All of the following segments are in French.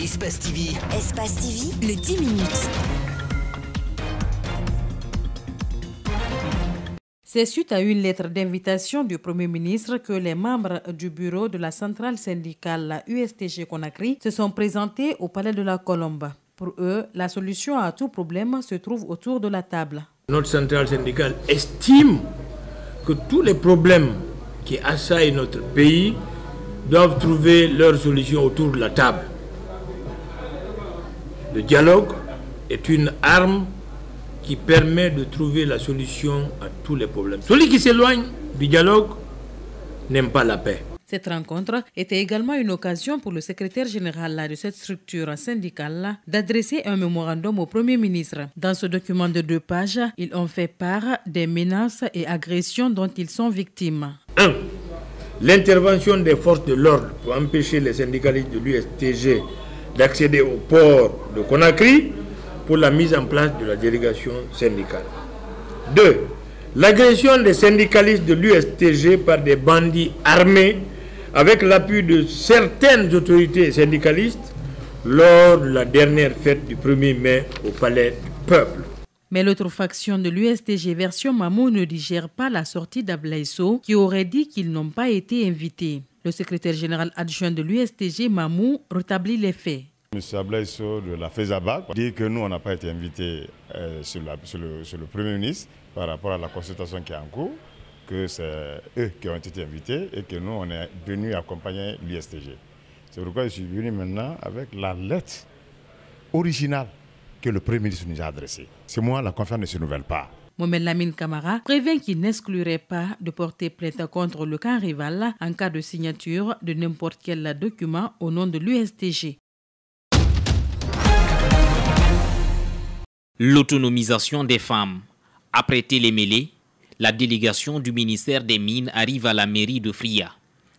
Espace TV. Espace TV, le 10 minutes. C'est suite à une lettre d'invitation du Premier ministre que les membres du bureau de la centrale syndicale, la USTG Conakry, se sont présentés au Palais de la Colombe. Pour eux, la solution à tout problème se trouve autour de la table. Notre centrale syndicale estime que tous les problèmes qui assaillent notre pays doivent trouver leur solution autour de la table. Le dialogue est une arme qui permet de trouver la solution à tous les problèmes. Celui qui s'éloigne du dialogue n'aime pas la paix. Cette rencontre était également une occasion pour le secrétaire général de cette structure syndicale d'adresser un mémorandum au Premier ministre. Dans ce document de 2 pages, ils ont fait part des menaces et agressions dont ils sont victimes. 1. L'intervention des forces de l'ordre pour empêcher les syndicalistes de l'USTG d'accéder au port de Conakry pour la mise en place de la délégation syndicale. 2. L'agression des syndicalistes de l'USTG par des bandits armés avec l'appui de certaines autorités syndicalistes lors de la dernière fête du 1er mai au Palais du Peuple. Mais l'autre faction de l'USTG version Mamou ne digère pas la sortie d'Ablaye Sow qui aurait dit qu'ils n'ont pas été invités. Le secrétaire général adjoint de l'USTG, Mamou, rétablit les faits. M. Ablaye Sow de la FESABA dit que nous, on n'a pas été invités sur le Premier ministre par rapport à la consultation qui est en cours, que c'est eux qui ont été invités et que nous, on est venus accompagner l'USTG. C'est pourquoi je suis venu maintenant avec la lettre originale que le Premier ministre nous a adressée. C'est moi, la confiance ne se renouvelle pas. Mohamed Lamine Camara prévient qu'il n'exclurait pas de porter plainte contre le camp rival en cas de signature de n'importe quel document au nom de l'USTG. L'autonomisation des femmes. Après Télémélé, la délégation du ministère des Mines arrive à la mairie de Fria.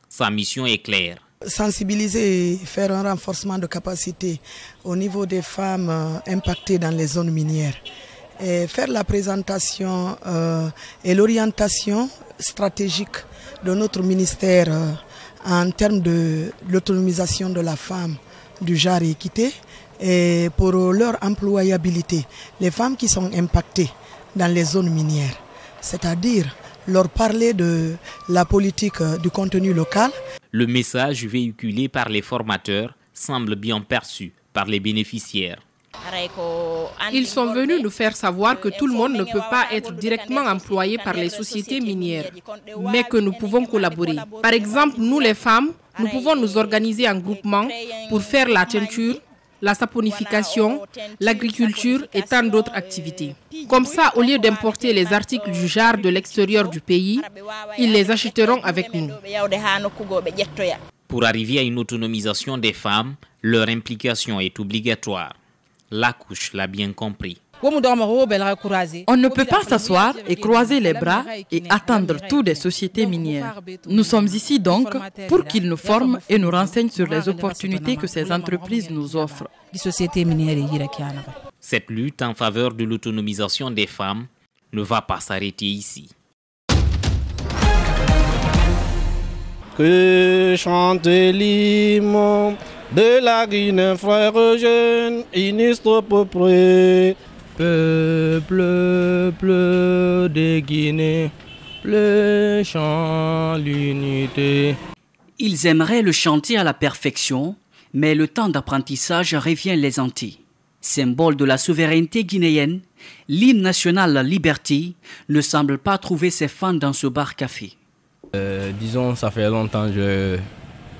Sa mission est claire. Sensibiliser et faire un renforcement de capacité au niveau des femmes impactées dans les zones minières. Et faire la présentation et l'orientation stratégique de notre ministère en termes de l'autonomisation de la femme, du genre et équité, et pour leur employabilité, les femmes qui sont impactées dans les zones minières, c'est-à-dire leur parler de la politique du contenu local. Le message véhiculé par les formateurs semble bien perçu par les bénéficiaires. Ils sont venus nous faire savoir que tout le monde ne peut pas être directement employé par les sociétés minières, mais que nous pouvons collaborer. Par exemple, nous les femmes, nous pouvons nous organiser en groupement pour faire la teinture, la saponification, l'agriculture et tant d'autres activités. Comme ça, au lieu d'importer les articles du genre de l'extérieur du pays, ils les achèteront avec nous. Pour arriver à une autonomisation des femmes, leur implication est obligatoire. La couche l'a bien compris. On ne peut pas s'asseoir et croiser les bras et attendre tout des sociétés minières. Nous sommes ici donc pour qu'ils nous forment et nous renseignent sur les opportunités que ces entreprises nous offrent. Cette lutte en faveur de l'autonomisation des femmes ne va pas s'arrêter ici. Que chante l'hymne de la Guinée, frère jeune, inistre peuple. Peuple, peuple de Guinée, le chant l'unité. Ils aimeraient le chanter à la perfection, mais le temps d'apprentissage revient les hanter. Symbole de la souveraineté guinéenne, l'hymne national La Liberté ne semble pas trouver ses fans dans ce bar-café. Disons, ça fait longtemps que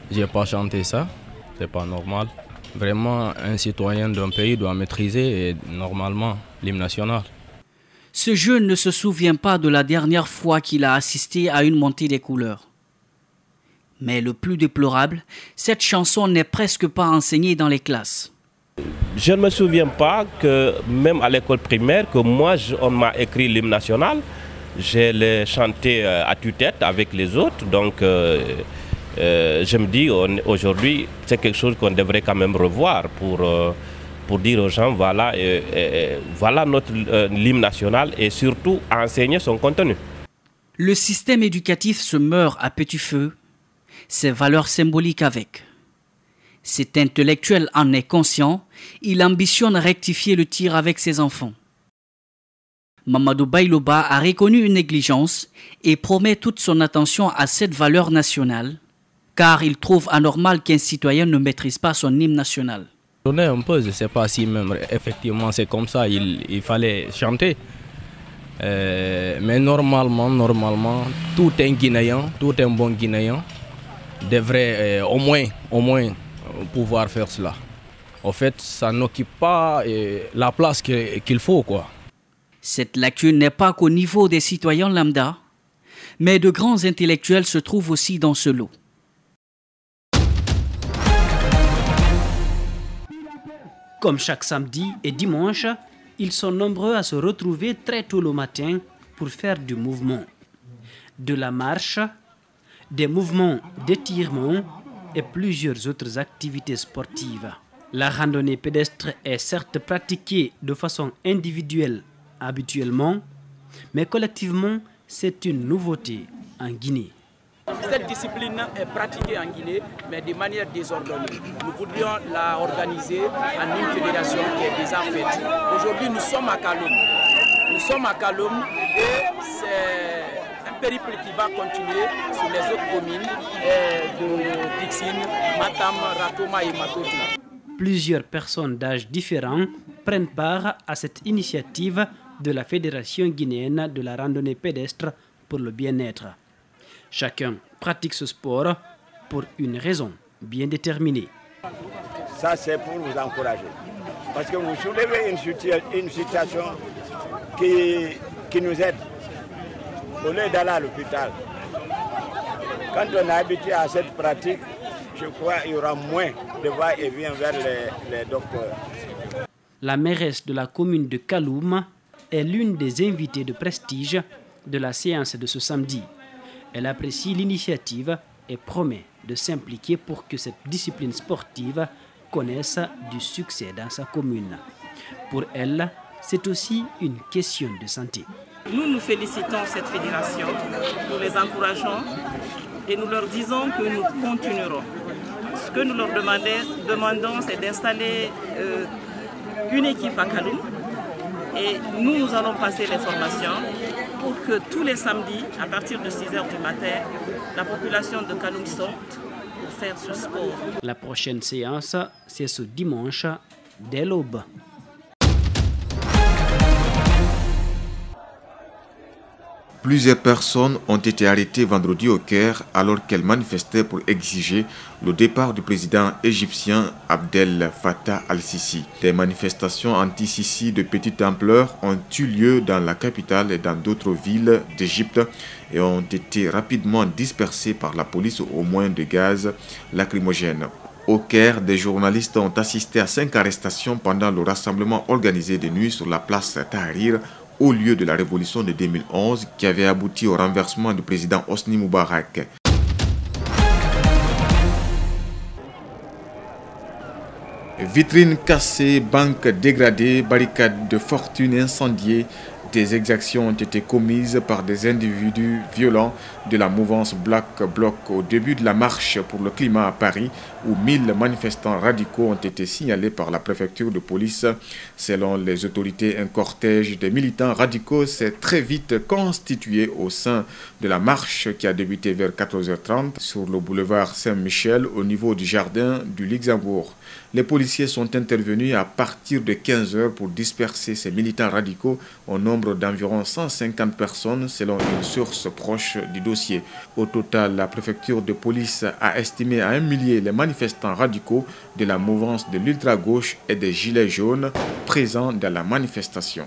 je n'ai pas chanté ça, c'est pas normal. Vraiment, un citoyen d'un pays doit maîtriser normalement l'hymne national. Ce jeune ne se souvient pas de la dernière fois qu'il a assisté à une montée des couleurs. Mais le plus déplorable, cette chanson n'est presque pas enseignée dans les classes. Je ne me souviens pas que même à l'école primaire, que moi on m'a écrit l'hymne national. Je l'ai chanté à tue-tête avec les autres, donc je me dis aujourd'hui c'est quelque chose qu'on devrait quand même revoir pour dire aux gens voilà, voilà notre l'hymne national et surtout enseigner son contenu. Le système éducatif se meurt à petit feu, ses valeurs symboliques avec. Cet intellectuel en est conscient, il ambitionne rectifier le tir avec ses enfants. Mamadou Bayloba a reconnu une négligence et promet toute son attention à cette valeur nationale, car il trouve anormal qu'un citoyen ne maîtrise pas son hymne national. Un peu, je ne sais pas si même effectivement c'est comme ça, il fallait chanter. Mais normalement, tout un Guinéen, tout un bon Guinéen devrait au moins pouvoir faire cela. En fait, ça n'occupe pas la place qu'il faut, quoi. Cette lacune n'est pas qu'au niveau des citoyens lambda, mais de grands intellectuels se trouvent aussi dans ce lot. Comme chaque samedi et dimanche, ils sont nombreux à se retrouver très tôt le matin pour faire du mouvement. De la marche, des mouvements d'étirement et plusieurs autres activités sportives. La randonnée pédestre est certes pratiquée de façon individuelle habituellement, mais collectivement, c'est une nouveauté en Guinée. Cette discipline est pratiquée en Guinée, mais de manière désordonnée. Nous voudrions la organiser en une fédération qui est déjà faite. Aujourd'hui, nous sommes à Kaloum. Nous sommes à Kaloum et c'est un périple qui va continuer sur les autres communes de Dixine, Matam, Ratoma et Matoto. Plusieurs personnes d'âge différents prennent part à cette initiative de la Fédération guinéenne de la randonnée pédestre pour le bien-être. Chacun pratique ce sport pour une raison bien déterminée. Ça, c'est pour vous encourager. Parce que vous soulevez une situation qui nous aide. Au lieu d'aller à l'hôpital. Quand on est habitué à cette pratique, je crois qu'il y aura moins de va-et-vient vers les docteurs. La mairesse de la commune de Kaloum est l'une des invitées de prestige de la séance de ce samedi. Elle apprécie l'initiative et promet de s'impliquer pour que cette discipline sportive connaisse du succès dans sa commune. Pour elle, c'est aussi une question de santé. Nous félicitons cette fédération, nous les encourageons et nous leur disons que nous continuerons. Ce que nous leur demandons, c'est d'installer une équipe à Kaloum et nous allons passer les formations pour que tous les samedis, à partir de 6 h du matin, la population de Kaloum sorte pour faire ce sport. La prochaine séance, c'est ce dimanche dès l'aube. Plusieurs personnes ont été arrêtées vendredi au Caire alors qu'elles manifestaient pour exiger le départ du président égyptien Abdel Fattah al-Sisi. Des manifestations anti-Sisi de petite ampleur ont eu lieu dans la capitale et dans d'autres villes d'Égypte et ont été rapidement dispersées par la police au moyen de gaz lacrymogène. Au Caire, des journalistes ont assisté à 5 arrestations pendant le rassemblement organisé de nuit sur la place Tahrir, au lieu de la révolution de 2011 qui avait abouti au renversement du président Hosni Moubarak. Vitrines cassées, banques dégradées, barricades de fortune incendiées, des exactions ont été commises par des individus violents de la mouvance Black Bloc au début de la marche pour le climat à Paris, où 1000 manifestants radicaux ont été signalés par la préfecture de police. Selon les autorités, un cortège de militants radicaux s'est très vite constitué au sein de la marche qui a débuté vers 14h30 sur le boulevard Saint-Michel au niveau du jardin du Luxembourg. Les policiers sont intervenus à partir de 15h pour disperser ces militants radicaux au nombre d'environ 150 personnes selon une source proche du dossier. Au total, la préfecture de police a estimé à 1 millier les manifestants radicaux de la mouvance de l'ultra-gauche et des gilets jaunes présents dans la manifestation.